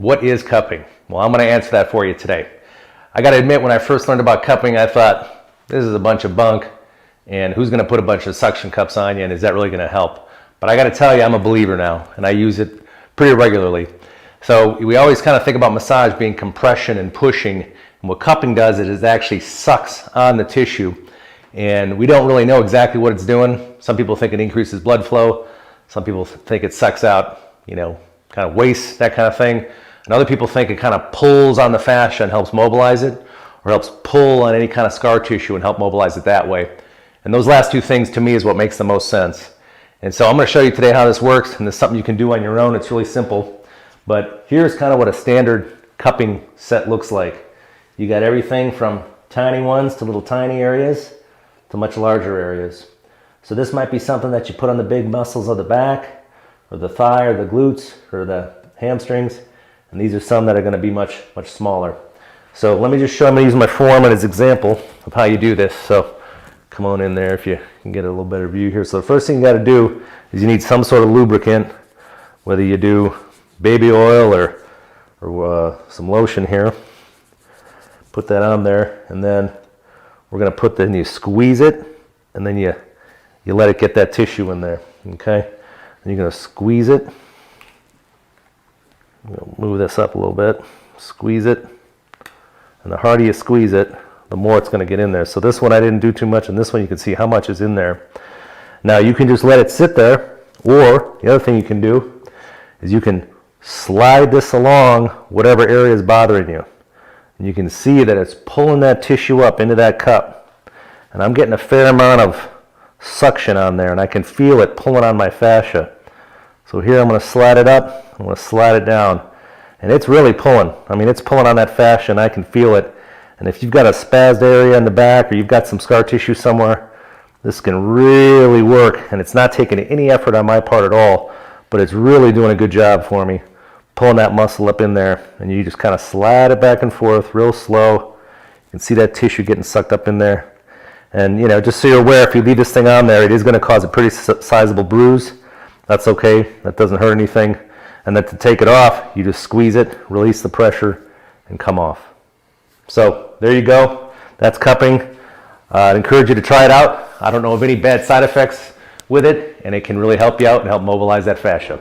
what is cupping? Well, I'm going to answer that for you today. I got to admit, when I first learned about cupping, I thought, this is a bunch of bunk, and who's going to put a bunch of suction cups on you, and is that really going to help? But I got to tell you, I'm a believer now, and I use it pretty regularly. So we always kind of think about massage being compression and pushing, and what cupping does is it actually sucks on the tissue, and we don't really know exactly what it's doing. Some people think it increases blood flow. Some people think it sucks out, kind of waste, that kind of thing. And other people think it kind of pulls on the fascia and helps mobilize it, or helps pull on any kind of scar tissue and help mobilize it that way. And those last two things to me is what makes the most sense. And so I'm going to show you today how this works, and this is something you can do on your own. It's really simple. But here's kind of what a standard cupping set looks like. You got everything from tiny ones to little tiny areas to much larger areas. So this might be something that you put on the big muscles of the back, or the thigh, or the glutes, or the hamstrings. And these are some that are going to be much smaller. So let me just show, I'm going to use my forearm as an example of how you do this. So come on in there if you can get a little better view here. So the first thing you got to do is you need some sort of lubricant, whether you do baby oil or some lotion here. Put that on there, and then we're going to put, then you squeeze it, and then you let it get that tissue in there, okay? And you're going to squeeze it. Move this up a little bit, squeeze it, and the harder you squeeze it, the more it's going to get in there. So this one I didn't do too much, and this one you can see how much is in there. Now you can just let it sit there, or the other thing you can do is you can slide this along whatever area is bothering you. And you can see that it's pulling that tissue up into that cup. And I'm getting a fair amount of suction on there, and I can feel it pulling on my fascia. So here I'm going to slide it up, I'm going to slide it down, and it's really pulling. I mean, it's pulling on that fascia, and I can feel it. And if you've got a spazzed area in the back, or you've got some scar tissue somewhere, this can really work, and it's not taking any effort on my part at all, but it's really doing a good job for me, pulling that muscle up in there. And you just kind of slide it back and forth real slow. You can see that tissue getting sucked up in there. And just so you're aware, if you leave this thing on there, it is going to cause a pretty sizable bruise. That's okay, that doesn't hurt anything. And then to take it off, you just squeeze it, release the pressure, and come off. So there you go, that's cupping. I'd encourage you to try it out. I don't know of any bad side effects with it, and it can really help you out and help mobilize that fascia.